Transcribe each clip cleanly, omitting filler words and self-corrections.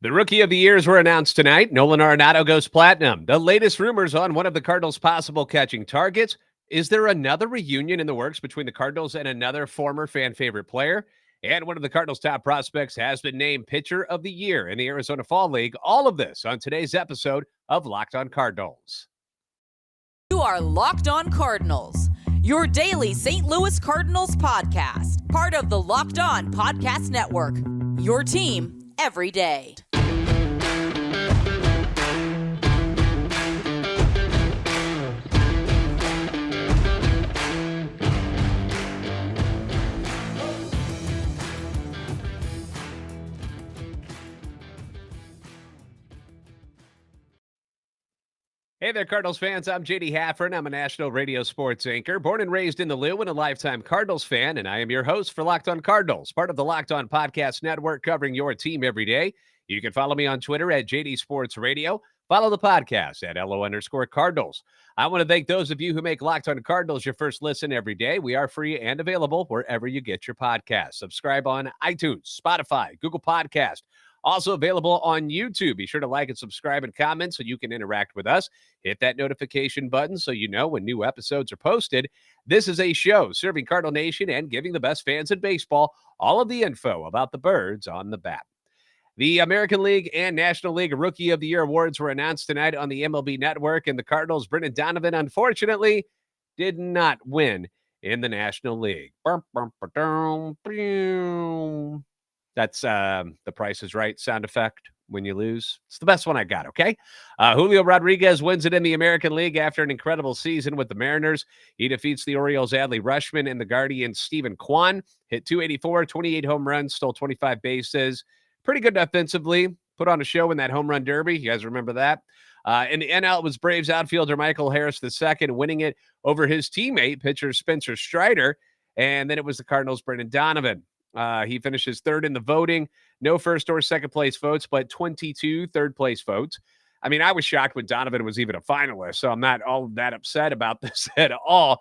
The Rookie of the Years were announced tonight. Nolan Arenado goes platinum. The latest rumors on one of the Cardinals' possible catching targets. Is there another reunion in the works between the Cardinals and another former fan favorite player? And one of the Cardinals' top prospects has been named Pitcher of the Year in the Arizona Fall League. All of this on today's episode of Locked on Cardinals. You are Locked on Cardinals, your daily St. Louis Cardinals podcast, part of the Locked on Podcast Network, your team every day. Hey there, Cardinals fans. I'm JD Haffern. I'm a national radio sports anchor, born and raised in the Lou and a lifetime Cardinals fan, and I am your host for Locked on Cardinals, part of the Locked on Podcast Network, covering your team every day. You can follow me on Twitter at JD Sports Radio. Follow the podcast at LO_Cardinals. I want to thank those of you who make Locked on Cardinals your first listen every day. We are free and available wherever you get your podcasts. Subscribe on iTunes, Spotify, Google Podcast. Also available on YouTube. Be sure to like and subscribe and comment so you can interact with us. Hit that notification button so you know when new episodes are posted. This is a show serving Cardinal Nation and giving the best fans in baseball all of the info about the birds on the bat. The American League and National League Rookie of the Year awards were announced tonight on the MLB Network, and the Cardinals' Brendan Donovan, unfortunately, did not win in the National League. That's the Price is Right sound effect when you lose. It's the best one I got, okay? Julio Rodriguez wins it in the American League after an incredible season with the Mariners. He defeats the Orioles' Adley Rutschman and the Guardians' Stephen Kwan. Hit .284, 28 home runs, stole 25 bases. Pretty good offensively. Put on a show in that home run derby. You guys remember that? In the NL, it was Braves outfielder Michael Harris II winning it over his teammate, pitcher Spencer Strider. And then it was the Cardinals' Brendan Donovan. He finishes third in the voting. No first or second place votes, but 22 third place votes. I mean, I was shocked when Donovan was even a finalist, so I'm not all that upset about this at all.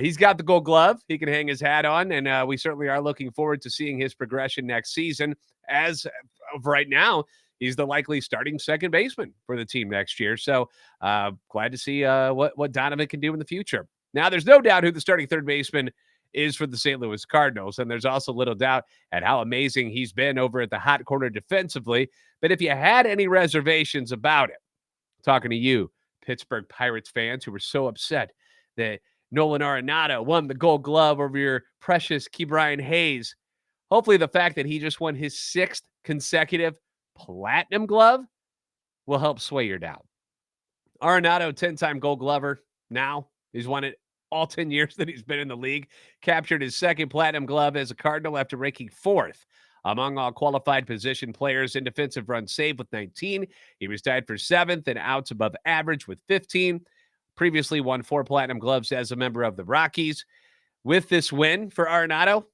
He's got the Gold Glove. He can hang his hat on, and we certainly are looking forward to seeing his progression next season. As of right now, he's the likely starting second baseman for the team next year. So glad to see what Donovan can do in the future. Now, there's no doubt who the starting third baseman is for the St. Louis Cardinals, and there's also little doubt at how amazing he's been over at the hot corner defensively. But if you had any reservations about it, talking to you, Pittsburgh Pirates fans who were so upset that Nolan Arenado won the Gold Glove over your precious Ke'Bryan Hayes, hopefully the fact that he just won his 6th consecutive Platinum Glove will help sway your doubt. Arenado, 10-time Gold Glover now. He's won it all 10 years that he's been in the league, captured his 2nd Platinum Glove as a Cardinal after ranking 4th among all qualified position players in defensive runs saved with 19. He was tied for 7th in outs above average with 15. Previously won 4 Platinum Gloves as a member of the Rockies. With this win for Arenado,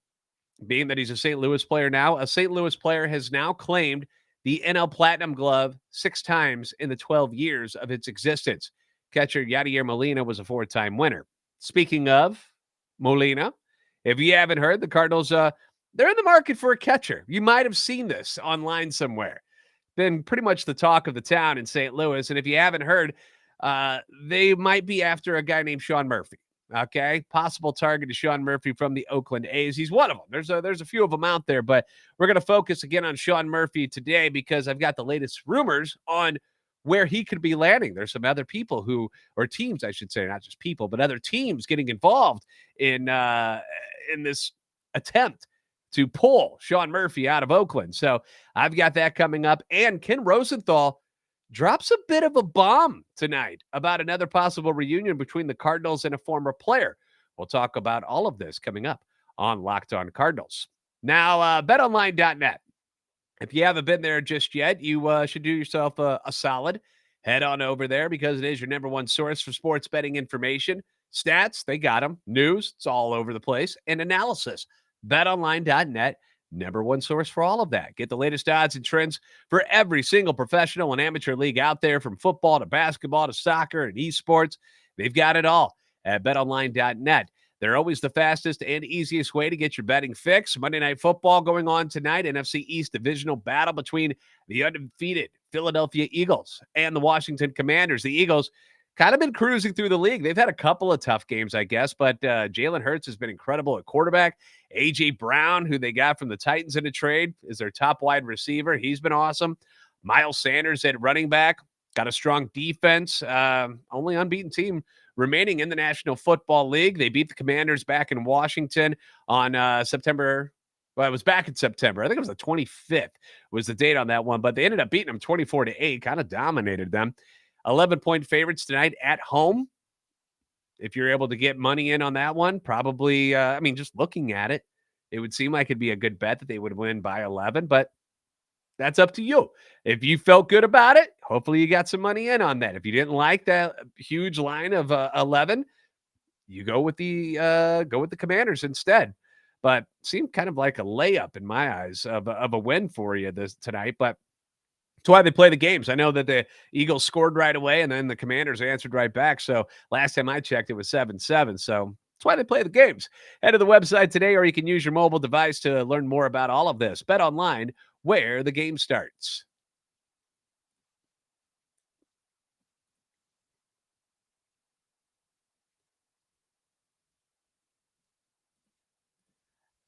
being that he's a St. Louis player now, a St. Louis player has now claimed the NL Platinum Glove 6 times in the 12 years of its existence. Catcher Yadier Molina was a 4-time winner. Speaking of Molina, if you haven't heard, the Cardinals, they're in the market for a catcher. You might have seen this online somewhere. Been pretty much the talk of the town in St. Louis. And if you haven't heard, they might be after a guy named Sean Murphy. Okay, possible target is Sean Murphy from the Oakland A's. He's one of them. There's a few of them out there, but we're going to focus again on Sean Murphy today because I've got the latest rumors on where he could be landing. There's some other people or teams, I should say, not just people, but other teams getting involved in this attempt to pull Sean Murphy out of Oakland. So I've got that coming up. And Ken Rosenthal drops a bit of a bomb tonight about another possible reunion between the Cardinals and a former player. We'll talk about all of this coming up on Locked on Cardinals. Now, BetOnline.net. If you haven't been there just yet, you should do yourself a solid. Head on over there because it is your number one source for sports betting information. Stats, they got them. News, it's all over the place. And analysis. BetOnline.net, number one source for all of that. Get the latest odds and trends for every single professional and amateur league out there, from football to basketball to soccer and esports. They've got it all at BetOnline.net. They're always the fastest and easiest way to get your betting fix. Monday Night Football going on tonight. NFC East divisional battle between the undefeated Philadelphia Eagles and the Washington Commanders. The Eagles kind of been cruising through the league. They've had a couple of tough games, I guess, but Jalen Hurts has been incredible at quarterback. A.J. Brown, who they got from the Titans in a trade, is their top wide receiver. He's been awesome. Miles Sanders at running back, got a strong defense. Only unbeaten team remaining in the National Football League. They beat the Commanders back in Washington on September. Well, it was back in September. I think it was the 25th was the date on that one, but they ended up beating them 24-8, kind of dominated them. 11-point favorites tonight at home. If you're able to get money in on that one, probably, just looking at it, it would seem like it'd be a good bet that they would win by 11, but that's up to you. If you felt good about it, hopefully you got some money in on that. If you didn't like that huge line of 11, you go with the Commanders instead. But seemed kind of like a layup in my eyes of a win for you tonight. But it's why they play the games. I know that the Eagles scored right away, and then the Commanders answered right back. So last time I checked, it was 7-7. So that's why they play the games. Head to the website today, or you can use your mobile device to learn more about all of this. BetOnline, where the game starts.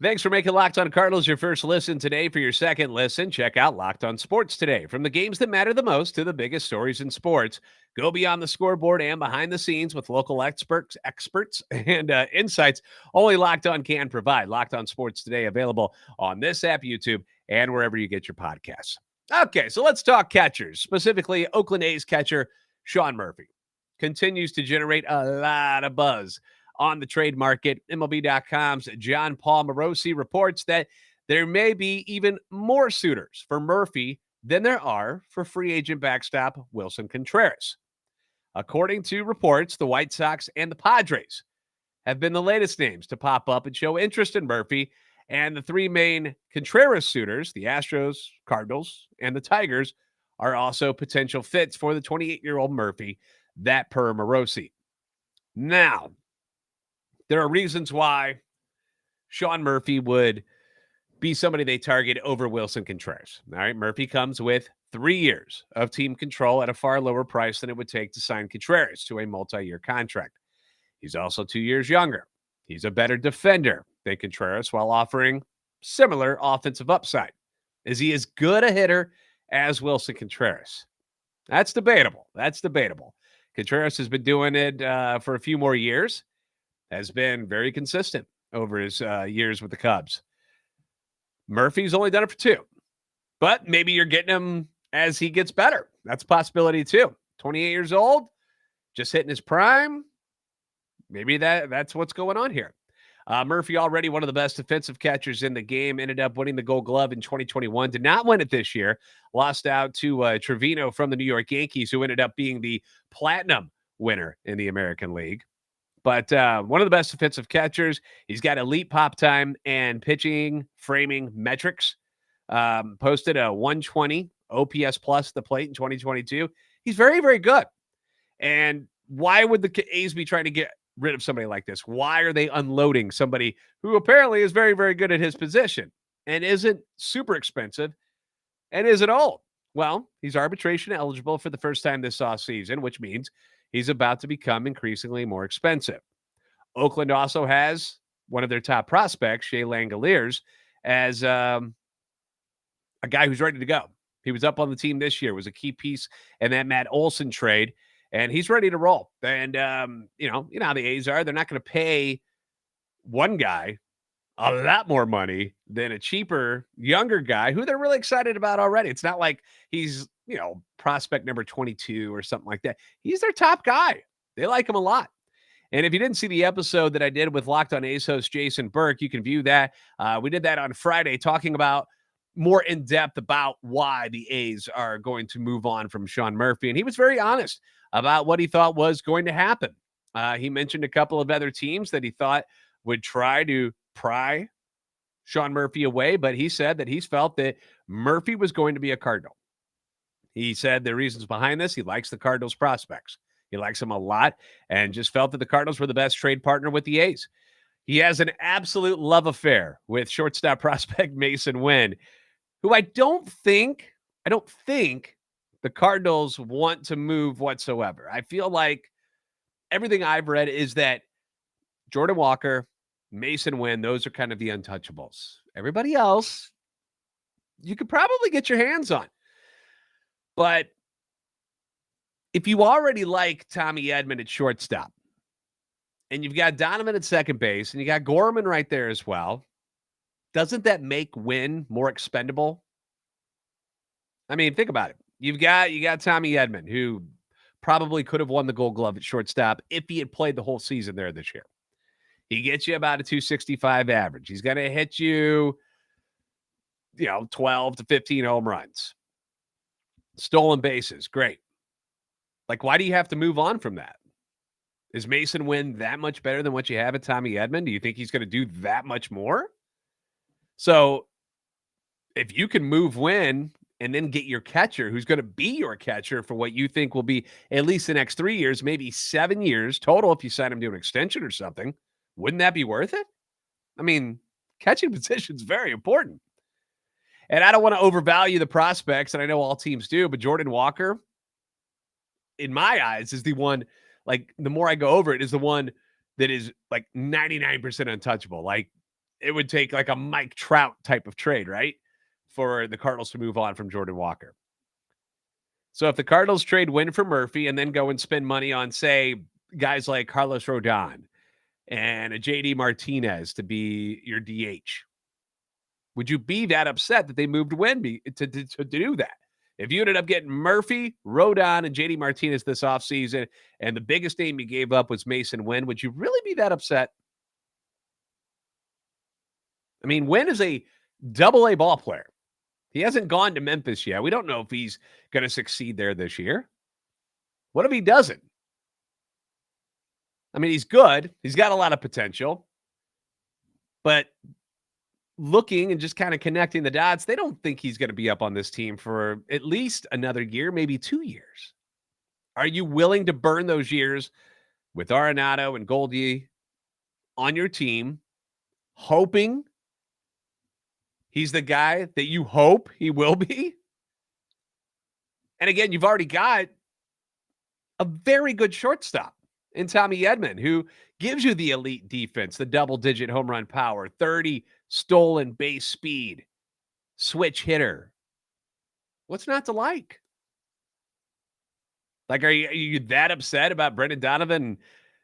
Thanks for making Locked On Cardinals your first listen today. For your second listen, check out Locked On Sports today. From the games that matter the most to the biggest stories in sports, go beyond the scoreboard and behind the scenes with local experts and insights only Locked On can provide. Locked On Sports today, available on this app, YouTube, and wherever you get your podcasts. Okay, so let's talk catchers, specifically Oakland A's catcher Sean Murphy. Continues to generate a lot of buzz on the trade market. MLB.com's John Paul Morosi reports that there may be even more suitors for Murphy than there are for free agent backstop Willson Contreras. According to reports, the White Sox and the Padres have been the latest names to pop up and show interest in Murphy, and the three main Contreras suitors, the Astros, Cardinals, and the Tigers, are also potential fits for the 28-year-old Murphy, that per Morosi. Now, there are reasons why Sean Murphy would be somebody they target over Willson Contreras. All right, Murphy comes with 3 years of team control at a far lower price than it would take to sign Contreras to a multi-year contract. He's also 2 years younger. He's a better defender than Contreras while offering similar offensive upside. Is he as good a hitter as Willson Contreras? That's debatable. Contreras has been doing it for a few more years. Has been very consistent over his years with the Cubs. Murphy's only done it for 2. But maybe you're getting him as he gets better. That's a possibility too. 28 years old, just hitting his prime. Maybe that's what's going on here. Murphy, already one of the best defensive catchers in the game, ended up winning the Gold Glove in 2021. Did not win it this year. Lost out to Trevino from the New York Yankees, who ended up being the Platinum winner in the American League. But one of the best defensive catchers. He's got elite pop time and pitching framing metrics. Posted a 120 OPS plus the plate in 2022. He's very, very good. And why would the A's be trying to get rid of somebody like this? Why are they unloading somebody who apparently is very, very good at his position and isn't super expensive and isn't old? Well, he's arbitration eligible for the first time this offseason, which means he's about to become increasingly more expensive. Oakland also has one of their top prospects, Shea Langoliers, as a guy who's ready to go. He was up on the team this year, was a key piece in that Matt Olson trade, and he's ready to roll. And, you know how the A's are. They're not going to pay one guy a lot more money than a cheaper, younger guy who they're really excited about already. It's not like he's, prospect number 22 or something like that. He's their top guy. They like him a lot. And if you didn't see the episode that I did with Locked On A's host Jason Burke, you can view that. We did that on Friday, talking about more in depth about why the A's are going to move on from Sean Murphy. And he was very honest about what he thought was going to happen. He mentioned a couple of other teams that he thought would try to pry Sean Murphy away, but he said that he's felt that Murphy was going to be a Cardinal. He said the reasons behind this, he likes the Cardinals prospects. He likes them a lot and just felt that the Cardinals were the best trade partner with the A's. He has an absolute love affair with shortstop prospect Mason Wynn, who I don't think the Cardinals want to move whatsoever. I feel like everything I've read is that Jordan Walker, Mason Wynn, those are kind of the untouchables. Everybody else, you could probably get your hands on. But if you already like Tommy Edman at shortstop, and you've got Donovan at second base, and you got Gorman right there as well, doesn't that make Wynn more expendable? I mean, think about it. You got Tommy Edman, who probably could have won the Gold Glove at shortstop if he had played the whole season there this year. He gets you about a 265 average. He's going to hit you, 12 to 15 home runs. Stolen bases, great. Like, why do you have to move on from that? Is Mason Wynn that much better than what you have at Tommy Edman? Do you think he's going to do that much more? So if you can move Wynn and then get your catcher, who's going to be your catcher for what you think will be at least the next 3 years, maybe 7 years total if you sign him to an extension or something, wouldn't that be worth it? I mean, catching position is very important. And I don't want to overvalue the prospects, and I know all teams do, but Jordan Walker, in my eyes, is the one, like, the more I go over it, is the one that is like 99% untouchable. Like, it would take like a Mike Trout type of trade, right, for the Cardinals to move on from Jordan Walker. So if the Cardinals trade Wynn for Murphy and then go and spend money on, say, guys like Carlos Rodon and a JD Martinez to be your DH, would you be that upset that they moved Wynn to do that? If you ended up getting Murphy, Rodon, and JD Martinez this offseason, and the biggest name you gave up was Mason Wynn, would you really be that upset? I mean, Wynn is a double-A ball player. He hasn't gone to Memphis yet. We don't know if he's going to succeed there this year. What if he doesn't? I mean, he's good. He's got a lot of potential. But looking and just kind of connecting the dots, they don't think he's going to be up on this team for at least another year, maybe 2 years. Are you willing to burn those years with Arenado and Goldie on your team, hoping he's the guy that you hope he will be? And again, you've already got a very good shortstop in Tommy Edman, who gives you the elite defense, the double-digit home run power, 30 stolen base speed, switch hitter. What's not to like? Like, are you that upset about Brendan Donovan and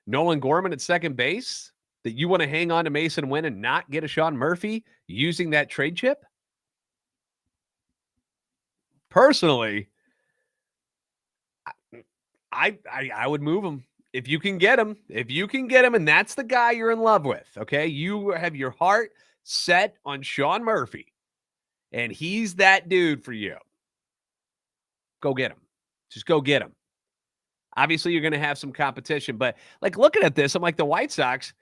Nolan Gorman at second base that you want to hang on to Mason Wynn and not get a Sean Murphy using that trade chip? Personally, I would move him. If you can get him, and that's the guy you're in love with, okay? You have your heart set on Sean Murphy, and he's that dude for you. Go get him. Just go get him. Obviously, you're going to have some competition, but like looking at this, I'm like, the White Sox,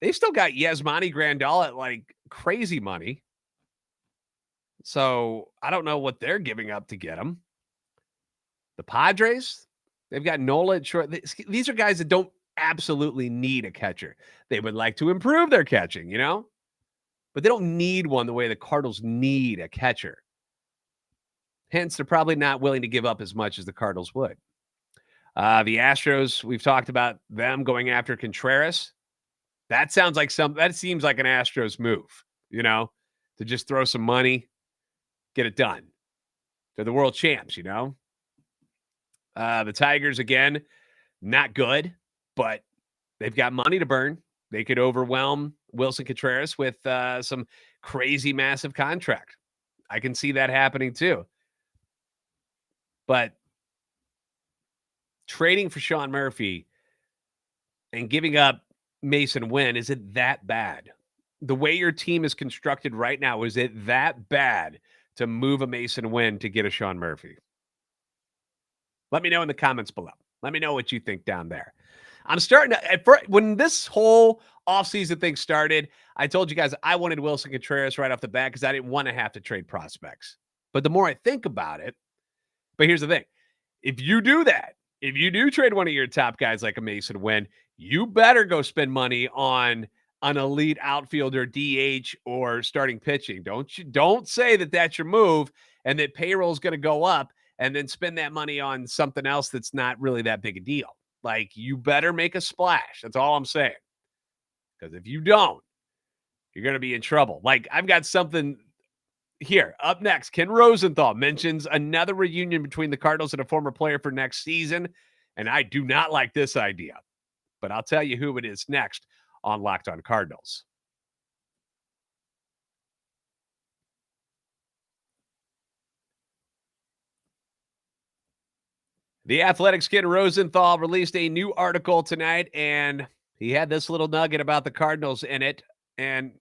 they've still got Yasmani Grandal at like crazy money. So I don't know what they're giving up to get him. The Padres, they've got Nola at short. These are guys that don't absolutely need a catcher. They would like to improve their catching, but they don't need one the way the Cardinals need a catcher. Hence, they're probably not willing to give up as much as the Cardinals would. The Astros, we've talked about them going after Contreras. That seems like an Astros move, to just throw some money, get it done. They're the world champs, The Tigers, again, not good, but they've got money to burn. They could overwhelm Willson Contreras with some crazy, massive contract. I can see that happening too. But trading for Sean Murphy and giving up Mason Wynn, is it that bad? The way your team is constructed right now, is it that bad to move a Mason Wynn to get a Sean Murphy? Let me know in the comments below. Let me know what you think down there. I'm starting to, when this whole offseason thing started, I told you guys I wanted Willson Contreras right off the bat because I didn't want to have to trade prospects. But the more I think about it, but here's the thing. If you do that, if you do trade one of your top guys like a Mason Wynn, you better go spend money on an elite outfielder, DH, or starting pitching. Don't say that that's your move and that payroll is going to go up and then spend that money on something else that's not really that big a deal. Like, you better make a splash. That's all I'm saying. Because if you don't, you're going to be in trouble. Like, I've got something here. Up next, Ken Rosenthal mentions another reunion between the Cardinals and a former player for next season. And I do not like this idea. But I'll tell you who it is next on Locked On Cardinals. The Athletic's Ken Rosenthal released a new article tonight, and he had this little nugget about the Cardinals in it. And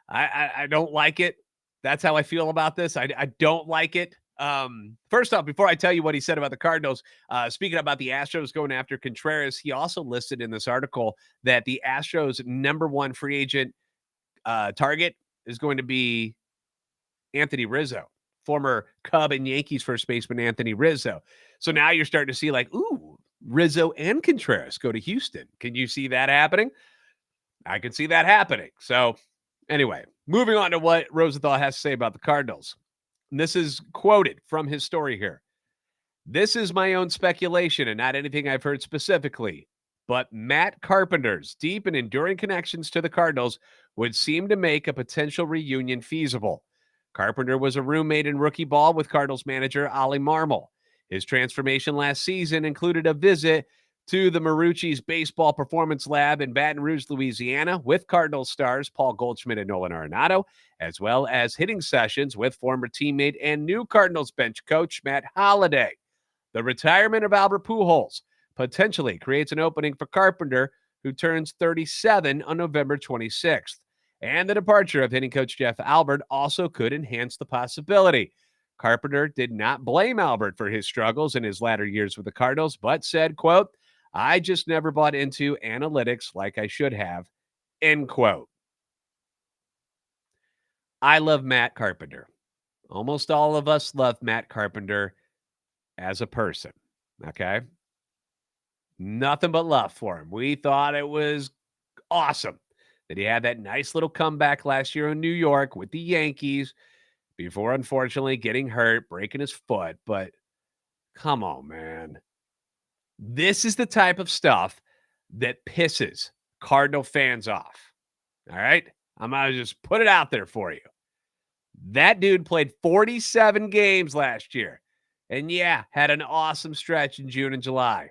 I don't like it. That's how I feel about this. I don't like it. First off, before I tell you what he said about the Cardinals, speaking about the Astros going after Contreras, he also listed in this article that the Astros' number one free agent target is going to be Anthony Rizzo, former Cub and Yankees first baseman Anthony Rizzo. So now you're starting to see like, ooh, Rizzo and Contreras go to Houston. Can you see that happening? I can see that happening. So anyway, moving on to what Rosenthal has to say about the Cardinals. And this is quoted from his story here. This is my own speculation and not anything I've heard specifically, but Matt Carpenter's deep and enduring connections to the Cardinals would seem to make a potential reunion feasible. Carpenter was a roommate in rookie ball with Cardinals manager Ollie Marmol. His transformation last season included a visit to the Marucci's Baseball Performance Lab in Baton Rouge, Louisiana, with Cardinals stars Paul Goldschmidt and Nolan Arenado, as well as hitting sessions with former teammate and new Cardinals bench coach Matt Holliday. The retirement of Albert Pujols potentially creates an opening for Carpenter, who turns 37 on November 26th. And the departure of hitting coach Jeff Albert also could enhance the possibility. Carpenter did not blame Albert for his struggles in his latter years with the Cardinals, but said, quote, I just never bought into analytics like I should have, end quote. I love Matt Carpenter. Almost all of us love Matt Carpenter as a person, okay? Nothing but love for him. We thought it was awesome that he had that nice little comeback last year in New York with the Yankees before, unfortunately, getting hurt, breaking his foot. But come on, man. This is the type of stuff that pisses Cardinal fans off. All right? I'm going to just put it out there for you. That dude played 47 games last year. And yeah, had an awesome stretch in June and July.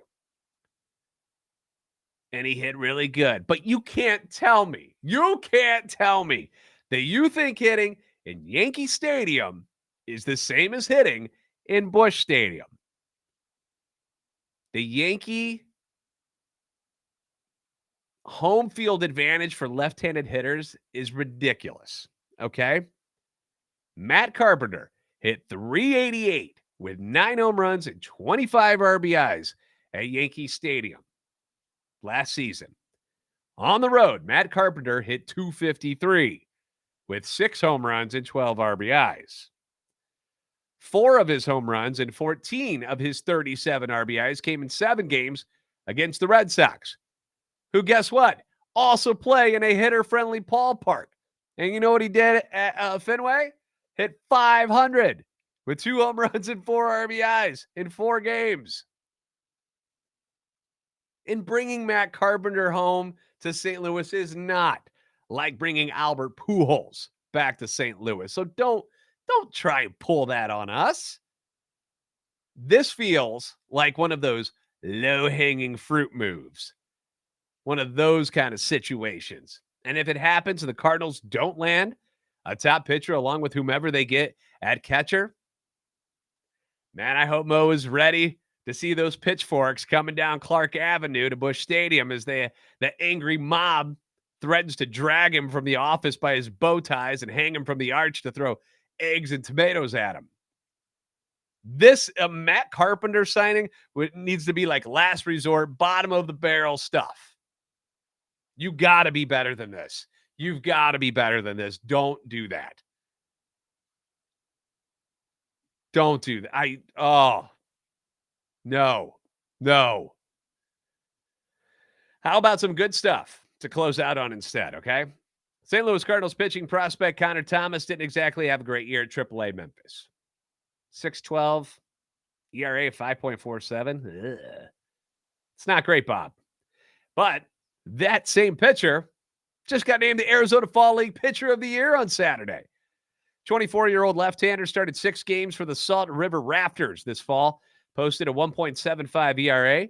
And he hit really good. But you can't tell me that you think hitting in Yankee Stadium is the same as hitting in Busch Stadium. The Yankee home field advantage for left-handed hitters is ridiculous, okay? Matt Carpenter hit .388 with 9 home runs and 25 RBIs at Yankee Stadium last season. On the road, Matt Carpenter hit .253 with 6 home runs and 12 RBIs. 4 of his home runs and 14 of his 37 RBIs came in 7 games against the Red Sox, who, guess what, also play in a hitter-friendly ballpark. And you know what he did at Fenway? Hit .500 with 2 home runs and 4 RBIs in 4 games. And bringing Matt Carpenter home to St. Louis is not like bringing Albert Pujols back to St. Louis. So don't try and pull that on us. This feels like one of those low-hanging fruit moves. One of those kind of situations. And if it happens and the Cardinals don't land a top pitcher along with whomever they get at catcher, man, I hope Mo is ready to see those pitchforks coming down Clark Avenue to Busch Stadium as the angry mob threatens to drag him from the office by his bow ties and hang him from the arch to throw eggs and tomatoes at him. This Matt Carpenter signing needs to be like last resort, bottom of the barrel stuff. You got to be better than this. You've got to be better than this. Don't do that. Don't do that. No. How about some good stuff? to close out on instead, okay? St. Louis Cardinals pitching prospect Connor Thomas didn't exactly have a great year at AAA Memphis. 6.12 ERA, 5.47. It's not great, Bob. But that same pitcher just got named the Arizona Fall League Pitcher of the Year on Saturday. 24-year-old left-hander started 6 games for the Salt River Raptors this fall, posted a 1.75 ERA,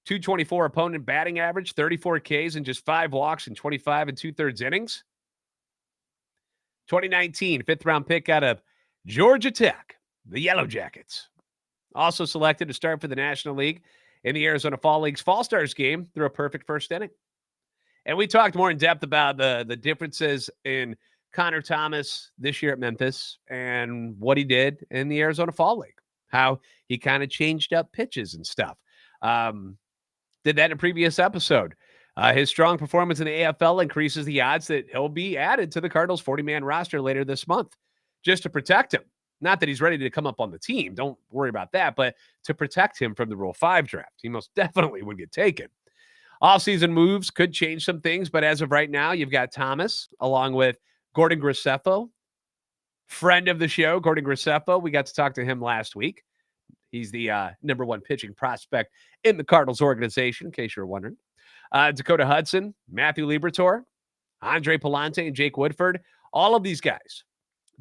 224 opponent batting average, 34 Ks, and just 5 walks in 25 and 2/3 innings. 2019 fifth-round pick out of Georgia Tech, the Yellow Jackets. Also selected to start for the National League in the Arizona Fall League's Fall Stars game through a perfect first inning. And we talked more in depth about the differences in Connor Thomas this year at Memphis and what he did in the Arizona Fall League, how he kind of changed up pitches and stuff. Did that in a previous episode. His strong performance in the AFL increases the odds that he'll be added to the Cardinals' 40-man roster later this month just to protect him. Not that he's ready to come up on the team. Don't worry about that. But to protect him from the Rule 5 draft. He most definitely would get taken. Off-season moves could change some things, but as of right now, you've got Thomas along with Gordon Graceffo, friend of the show, Gordon Graceffo. We got to talk to him last week. He's the number 1 pitching prospect in the Cardinals organization, in case you're wondering. Dakota Hudson, Matthew Liberatore, Andre Palante, and Jake Woodford. All of these guys,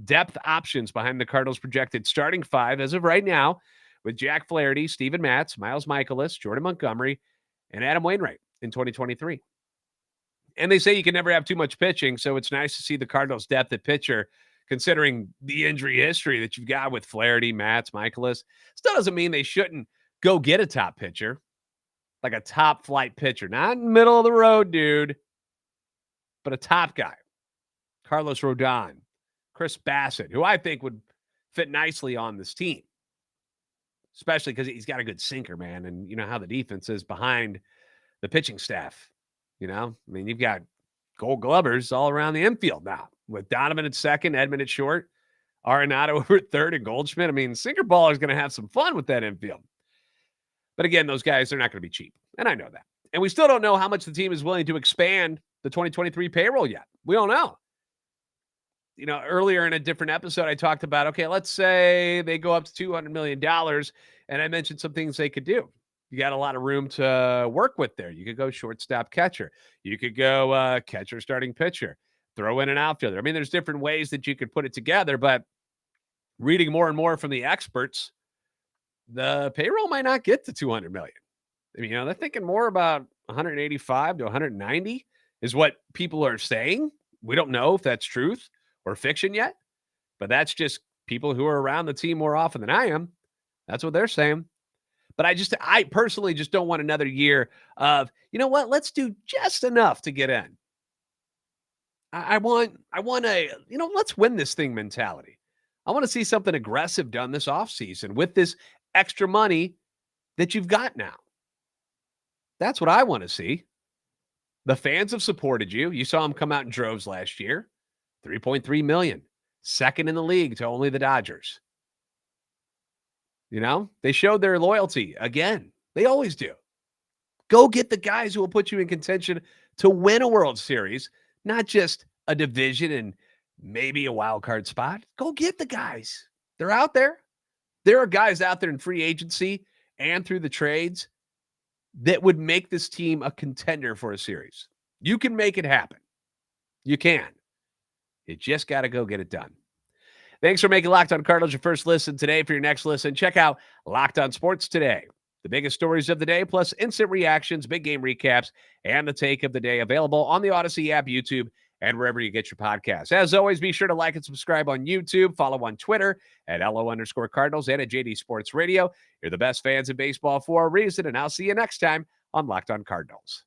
depth options behind the Cardinals' projected starting 5 as of right now, with Jack Flaherty, Steven Matz, Miles Michaelis, Jordan Montgomery, and Adam Wainwright in 2023. And they say you can never have too much pitching, so it's nice to see the Cardinals' depth at pitcher, considering the injury history that you've got with Flaherty, Matz, Michaelis. Still doesn't mean they shouldn't go get a top pitcher, like a top flight pitcher. Not middle of the road, dude, but a top guy. Carlos Rodon, Chris Bassett, who I think would fit nicely on this team, especially because he's got a good sinker, man. And you know how the defense is behind the pitching staff. You know, I mean, you've got Gold Glovers all around the infield now with Donovan at second, Edmund at short, Arenado over at third, and Goldschmidt. I mean, sinker ball is going to have some fun with that infield. But again, those guys are not going to be cheap. And I know that. And we still don't know how much the team is willing to expand the 2023 payroll yet. We don't know. You know, earlier in a different episode, I talked about, okay, let's say they go up to $200 million. And I mentioned some things they could do. You got a lot of room to work with there. You could go shortstop catcher. You could go catcher starting pitcher. Throw in an outfielder. I mean, there's different ways that you could put it together. But reading more and more from the experts, the payroll might not get to $200 million. I mean, you know, they're thinking more about 185 to 190 is what people are saying. We don't know if that's truth or fiction yet, but that's just people who are around the team more often than I am. That's what they're saying. But I personally just don't want another year of, you know what, let's do just enough to get in. I want a, you know, let's win this thing mentality. I want to see something aggressive done this offseason with this extra money that you've got now. That's what I want to see. The fans have supported you. You saw them come out in droves last year. 3.3 million. Second in the league to only the Dodgers. You know, they showed their loyalty again. They always do. Go get the guys who will put you in contention to win a World Series, not just a division and maybe a wild card spot. Go get the guys. They're out there. There are guys out there in free agency and through the trades that would make this team a contender for a series. You can make it happen. You can. You just got to go get it done. Thanks for making Locked On Cardinals your first listen today. For your next listen, check out Locked On Sports Today. The biggest stories of the day, plus instant reactions, big game recaps, and the take of the day available on the Odyssey app, YouTube, and wherever you get your podcasts. As always, be sure to like and subscribe on YouTube. Follow on Twitter at LO_Cardinals and at JD Sports Radio. You're the best fans of baseball for a reason, and I'll see you next time on Locked On Cardinals.